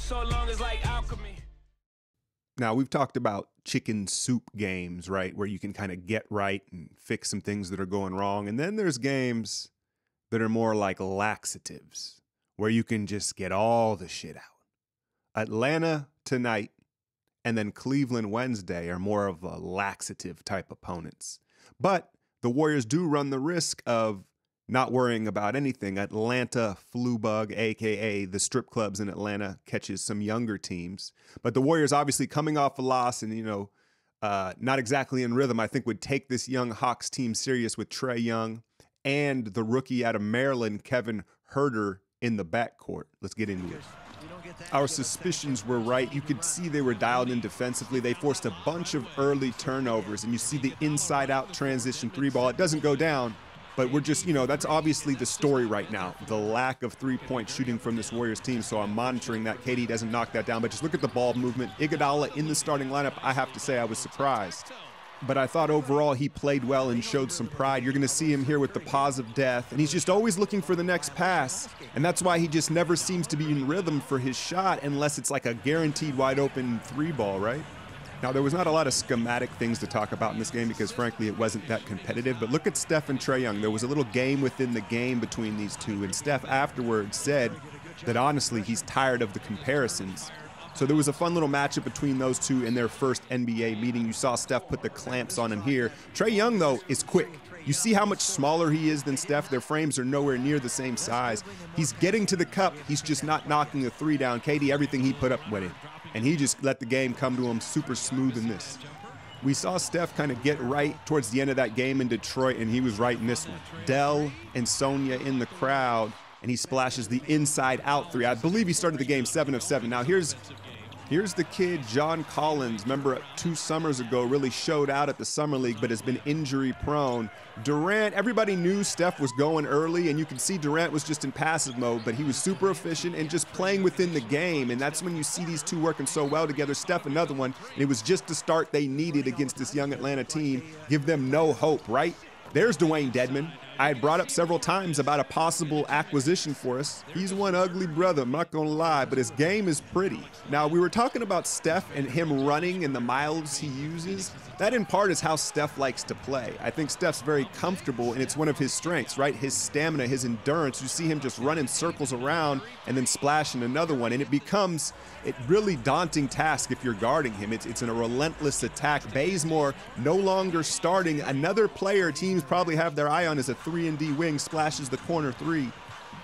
so long is like alchemy. Now, we've talked about chicken soup games, right, where you can kind of get right and fix some things that are going wrong. And then there's games that are more like laxatives, where you can just get all the shit out. Atlanta tonight and then Cleveland Wednesday are more of a laxative type opponents. But the Warriors do run the risk of not worrying about anything. Atlanta flu bug, a.k.a. the strip clubs in Atlanta, catches some younger teams. But the Warriors obviously coming off a loss and, not exactly in rhythm, I think would take this young Hawks team serious with Trae Young and the rookie out of Maryland, Kevin Huerter, in the backcourt. Let's get into it. Our suspicions were right. You could see they were dialed in defensively. They forced a bunch of early turnovers, and you see the inside-out transition three ball. It doesn't go down. But we're just, that's obviously the story right now, the lack of three-point shooting from this Warriors team. So I'm monitoring that. KD doesn't knock that down. But just look at the ball movement. Iguodala in the starting lineup, I have to say I was surprised. But I thought overall he played well and showed some pride. You're going to see him here with the pause of death. And he's just always looking for the next pass. And that's why he just never seems to be in rhythm for his shot unless it's like a guaranteed wide-open three ball, right? Now, there was not a lot of schematic things to talk about in this game because, frankly, it wasn't that competitive. But look at Steph and Trae Young. There was a little game within the game between these two. And Steph afterwards said that, honestly, he's tired of the comparisons. So there was a fun little matchup between those two in their first NBA meeting. You saw Steph put the clamps on him here. Trae Young, though, is quick. You see how much smaller he is than Steph. Their frames are nowhere near the same size. He's getting to the cup. He's just not knocking the three down. KD, everything he put up went in. And he just let the game come to him super smooth in this. We saw Steph kind of get right towards the end of that game in Detroit, and he was right in this one. Dell and Sonia in the crowd, and he splashes the inside-out three. I believe he started the game 7 of 7. Now here's the kid, John Collins. Remember 2 summers ago, really showed out at the Summer League, but has been injury-prone. Durant, everybody knew Steph was going early, and you can see Durant was just in passive mode, but he was super efficient and just playing within the game, and that's when you see these two working so well together. Steph, another one, and it was just the start they needed against this young Atlanta team. Give them no hope, right? There's Dwayne Dedmon. I had brought up several times about a possible acquisition for us. He's one ugly brother, I'm not gonna lie, but his game is pretty. Now, we were talking about Steph and him running and the miles he uses. That in part is how Steph likes to play. I think Steph's very comfortable, and it's one of his strengths, right? His stamina, his endurance. You see him just running circles around and then splashing another one, and it becomes a really daunting task if you're guarding him. It's a relentless attack. Bazemore no longer starting. Another player teams probably have their eye on is a 3-and-D wing, splashes the corner three.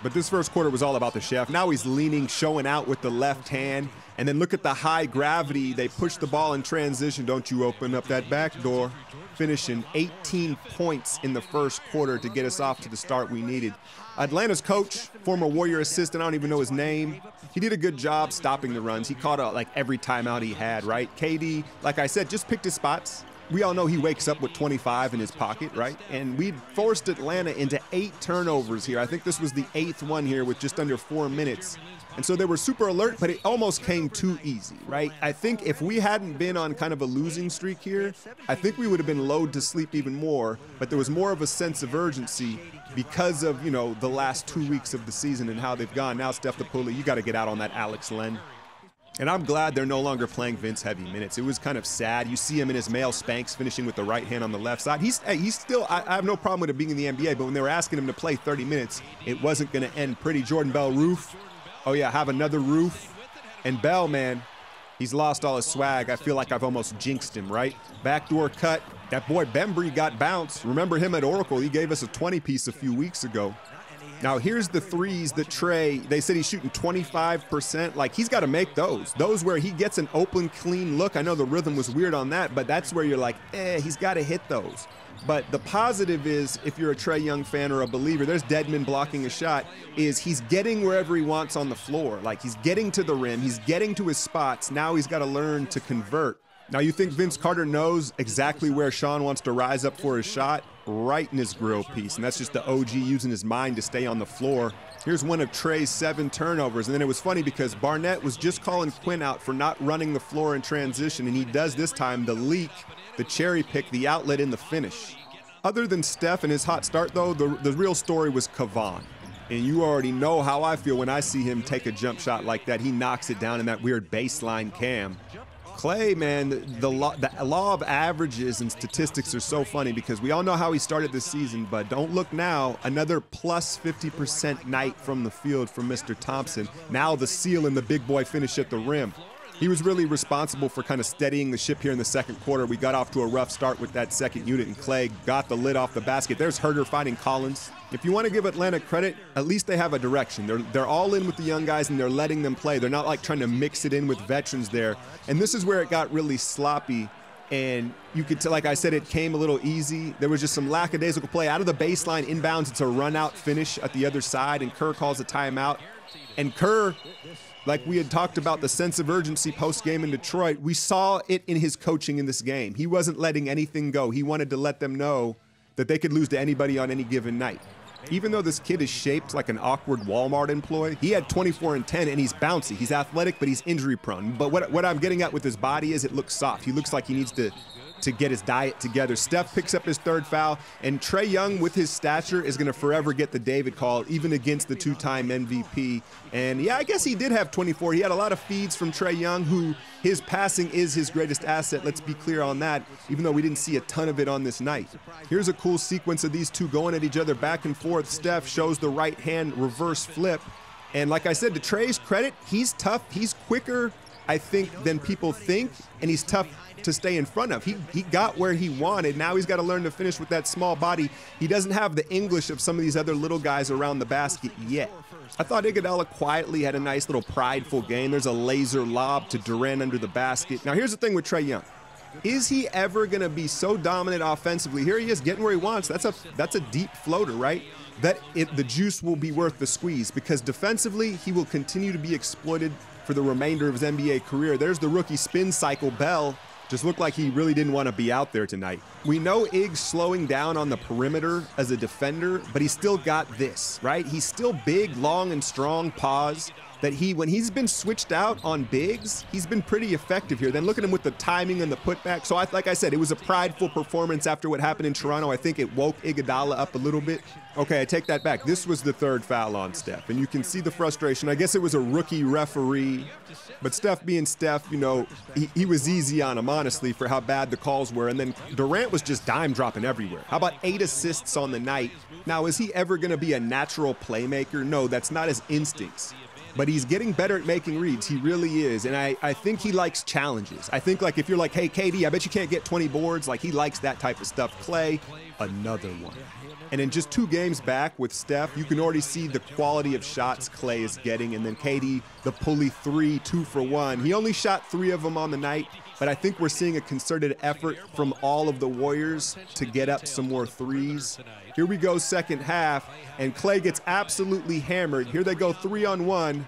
But this first quarter was all about the chef. Now he's leaning, showing out with the left hand. And then look at the high gravity. They push the ball in transition. Don't you open up that back door. Finishing 18 points in the first quarter to get us off to the start we needed. Atlanta's coach, former Warrior assistant, I don't even know his name. He did a good job stopping the runs. He caught out like every timeout he had, right? KD, like I said, just picked his spots. We all know he wakes up with 25 in his pocket, right? And we forced Atlanta into 8 turnovers here. I think this was the 8th one here with just under 4 minutes. And so they were super alert, but it almost came too easy, right? I think if we hadn't been on kind of a losing streak here, I think we would have been lulled to sleep even more. But there was more of a sense of urgency because of, the last 2 weeks of the season and how they've gone. Now, Steph the Pula, you got to get out on that Alex Len. And I'm glad they're no longer playing Vince heavy minutes. It was kind of sad. You see him in his male Spanx finishing with the right hand on the left side. He's still, I have no problem with him being in the NBA, but when they were asking him to play 30 minutes, it wasn't going to end pretty. Jordan Bell, roof. Oh, yeah, have another roof. And Bell, man, he's lost all his swag. I feel like I've almost jinxed him, right? Backdoor cut. That boy Bembry got bounced. Remember him at Oracle? He gave us a 20-piece a few weeks ago. Now, here's the threes that Trae, they said he's shooting 25%. Like, he's got to make those. Those where he gets an open, clean look. I know the rhythm was weird on that, but that's where you're like, he's got to hit those. But the positive is, if you're a Trae Young fan or a believer, there's Dedmon blocking a shot, is he's getting wherever he wants on the floor. Like, he's getting to the rim. He's getting to his spots. Now he's got to learn to convert. Now, you think Vince Carter knows exactly where Sean wants to rise up for his shot? Right in his grill piece, and that's just the OG using his mind to stay on the floor. Here's one of Trae's 7 turnovers, and then it was funny because Barnett was just calling Quinn out for not running the floor in transition, and he does this time the leak, the cherry pick, the outlet in the finish. Other than Steph and his hot start, though, the real story was Kevon. And you already know how I feel when I see him take a jump shot like that. He knocks it down in that weird baseline cam. Klay, man, the law of averages and statistics are so funny because we all know how he started this season, but don't look now. Another plus 50% night from the field from Mr. Thompson. Now the seal and the big boy finish at the rim. He was really responsible for kind of steadying the ship here in the second quarter. We got off to a rough start with that second unit, and Klay got the lid off the basket. There's Herter finding Collins. If you want to give Atlanta credit, at least they have a direction. They're all in with the young guys, and they're letting them play. They're not like trying to mix it in with veterans there. And this is where it got really sloppy. And you could tell, like I said, it came a little easy. There was just some lackadaisical play. Out of the baseline, inbounds, it's a run-out finish at the other side, and Kerr calls a timeout. And Kerr, like we had talked about the sense of urgency post-game in Detroit, we saw it in his coaching in this game. He wasn't letting anything go. He wanted to let them know that they could lose to anybody on any given night. Even though this kid is shaped like an awkward Walmart employee, he had 24 and 10, and he's bouncy. He's athletic, but he's injury prone. But what I'm getting at with his body is it looks soft. He looks like he needs to get his diet together. Steph picks up his third foul, and Trae Young, with his stature, is going to forever get the David call, even against the two-time MVP. And yeah, I guess he did have 24. He had a lot of feeds from Trae Young, who his passing is his greatest asset. Let's be clear on that, even though we didn't see a ton of it on this night. Here's a cool sequence of these two going at each other back and forth. Steph shows the right-hand reverse flip. And like I said, to Trae's credit, he's tough. He's quicker, I think, than people think, and he's tough to stay in front of. He got where he wanted. Now he's got to learn to finish with that small body. He doesn't have the English of some of these other little guys around the basket yet. I thought Iguodala quietly had a nice little prideful game. There's a laser lob to Durant under the basket. Now here's the thing with Trae Young. Is he ever going to be so dominant offensively? Here he is getting where he wants. That's a deep floater, right? That the juice will be worth the squeeze, because defensively he will continue to be exploited for the remainder of his NBA career. There's the rookie spin cycle. Bell just looked like he really didn't want to be out there tonight. We know Ig's slowing down on the perimeter as a defender, but he's still got this, right? He's still big, long, and strong. Pause. That when he's been switched out on bigs, he's been pretty effective here. Then look at him with the timing and the putback. So like I said, it was a prideful performance after what happened in Toronto. I think it woke Iguodala up a little bit. Okay, I take that back. This was the third foul on Steph, and you can see the frustration. I guess it was a rookie referee, but Steph being Steph, you know, he was easy on him, honestly, for how bad the calls were. And then Durant was just dime dropping everywhere. How about 8 assists on the night? Now, is he ever going to be a natural playmaker? No, that's not his instincts. But he's getting better at making reads. He really is. And I think he likes challenges. I think, like, if you're like, hey, KD, I bet you can't get 20 boards. Like, he likes that type of stuff. Klay, another one. And in just 2 games back with Steph, you can already see the quality of shots Klay is getting. And then KD, the pulley 3, 2 for 1. He only shot 3 of them on the night. But I think we're seeing a concerted effort from all of the Warriors to get up some more threes. Here we go, second half, and Klay gets absolutely hammered. Here they go, 3-on-1,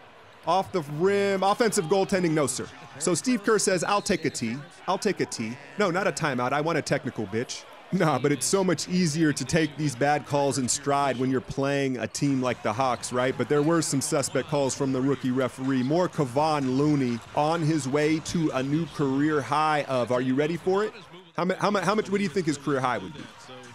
off the rim, offensive goaltending, no sir. So Steve Kerr says, I'll take a T. I'll take a T. No, not a timeout, I want a technical, bitch. Nah, but it's so much easier to take these bad calls in stride when you're playing a team like the Hawks, right? But there were some suspect calls from the rookie referee. More Kevon Looney on his way to a new career high of, are you ready for it? How much, what do you think his career high would be?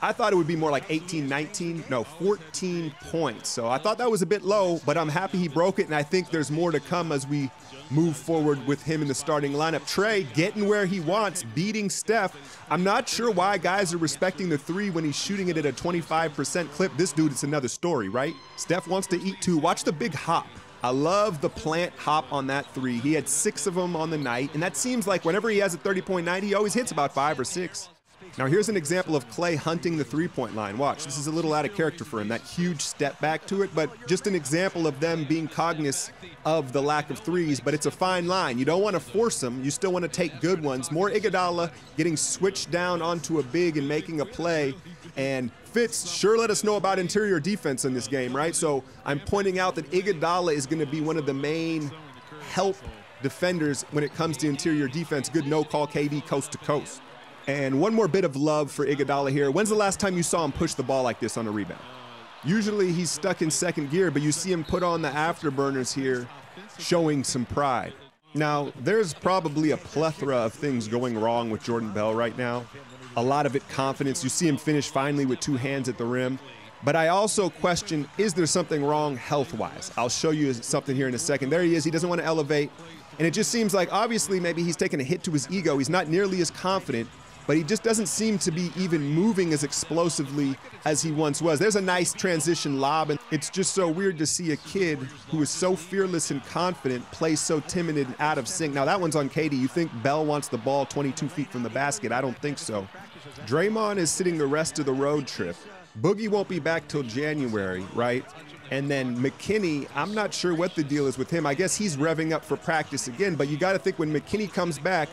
I thought it would be more like 18, 19, no, 14 points. So I thought that was a bit low, but I'm happy he broke it, and I think there's more to come as we move forward with him in the starting lineup. Trae getting where he wants, beating Steph. I'm not sure why guys are respecting the 3 when he's shooting it at a 25% clip. This dude, it's another story, right? Steph wants to eat too. Watch the big hop. I love the plant hop on that 3. He had 6 of them on the night, and that seems like whenever he has a 30-point night, he always hits about 5 or 6. Now here's an example of Klay hunting the 3-point line. Watch, this is a little out of character for him, that huge step back to it, but just an example of them being cognizant of the lack of threes, but it's a fine line. You don't want to force them, you still want to take good ones. More Iguodala getting switched down onto a big and making a play, and Fitz sure let us know about interior defense in this game, right? So I'm pointing out that Iguodala is going to be one of the main help defenders when it comes to interior defense. Good no-call KD coast to coast. And one more bit of love for Iguodala here. When's the last time you saw him push the ball like this on a rebound? Usually he's stuck in second gear, but you see him put on the afterburners here, showing some pride. Now, there's probably a plethora of things going wrong with Jordan Bell right now. A lot of it confidence. You see him finish finally with 2 hands at the rim. But I also question, is there something wrong health-wise? I'll show you something here in a second. There he is. He doesn't want to elevate. And it just seems like, obviously, maybe he's taken a hit to his ego. He's not nearly as confident, but he just doesn't seem to be even moving as explosively as he once was. There's a nice transition lob, and it's just so weird to see a kid who is so fearless and confident play so timid and out of sync. Now, that one's on Katie. You think Bell wants the ball 22 feet from the basket? I don't think so. Draymond is sitting the rest of the road trip. Boogie won't be back till January, right? And then McKinney, I'm not sure what the deal is with him. I guess he's revving up for practice again, but you got to think when McKinney comes back,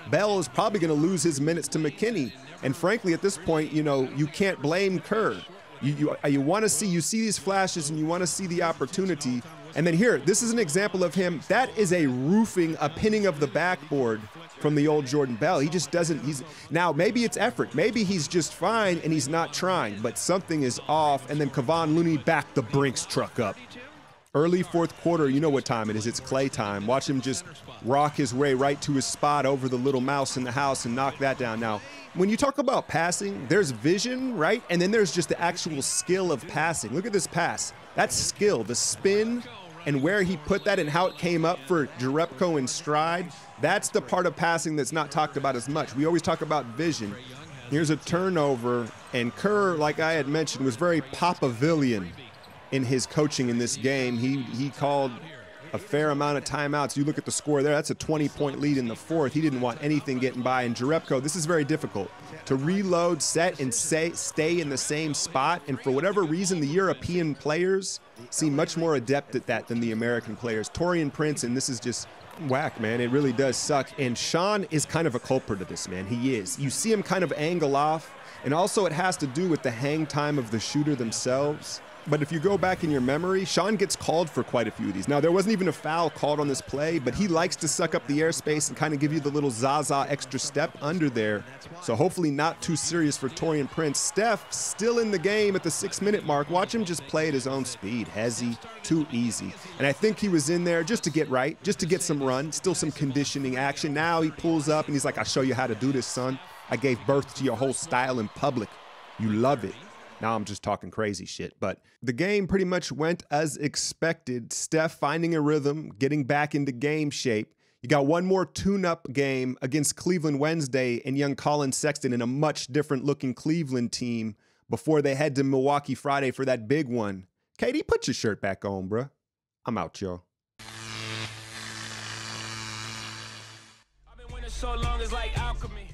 Bell is probably going to lose his minutes to McKinney. And frankly, at this point, you know, you can't blame Kerr. You want to see, you see these flashes and you want to see the opportunity. And then here, this is an example of him. That is a roofing, a pinning of the backboard from the old Jordan Bell. He just doesn't, now maybe it's effort. Maybe he's just fine and he's not trying, but something is off. And then Kevon Looney backed the Brinks truck up. Early fourth quarter, you know what time it is. It's Clay time. Watch him just rock his way right to his spot over the little mouse in the house and knock that down. Now, when you talk about passing, there's vision, right? And then there's just the actual skill of passing. Look at this pass. That's skill, the spin and where he put that and how it came up for Jerebko in stride. That's the part of passing that's not talked about as much. We always talk about vision. Here's a turnover, and Kerr, like I had mentioned, was very Popovillian in his coaching in this game. He called a fair amount of timeouts. You look at the score there, that's a 20-point lead in the fourth. He didn't want anything getting by. And Jerebko, this is very difficult. To reload, set, and stay in the same spot. And for whatever reason, the European players seem much more adept at that than the American players. Taurean Prince, and this is just whack, man. It really does suck. And Sean is kind of a culprit of this, man. He is. You see him kind of angle off. And also it has to do with the hang time of the shooter themselves. But if you go back in your memory, Sean gets called for quite a few of these. Now, there wasn't even a foul called on this play, but he likes to suck up the airspace and kind of give you the little Zaza extra step under there. So hopefully not too serious for Taurean Prince. Steph still in the game at the 6-minute mark. Watch him just play at his own speed. Hezzy, too easy. And I think he was in there just to get right, just to get some run, still some conditioning action. Now he pulls up and he's like, I'll show you how to do this, son. I gave birth to your whole style in public. You love it. Now I'm just talking crazy shit, but the game pretty much went as expected. Steph finding a rhythm, getting back into game shape. You got one more tune-up game against Cleveland Wednesday and young Colin Sexton in a much different looking Cleveland team before they head to Milwaukee Friday for that big one. Katie, put your shirt back on, bruh. I'm out, y'all. I've been winning so long, it's like alchemy.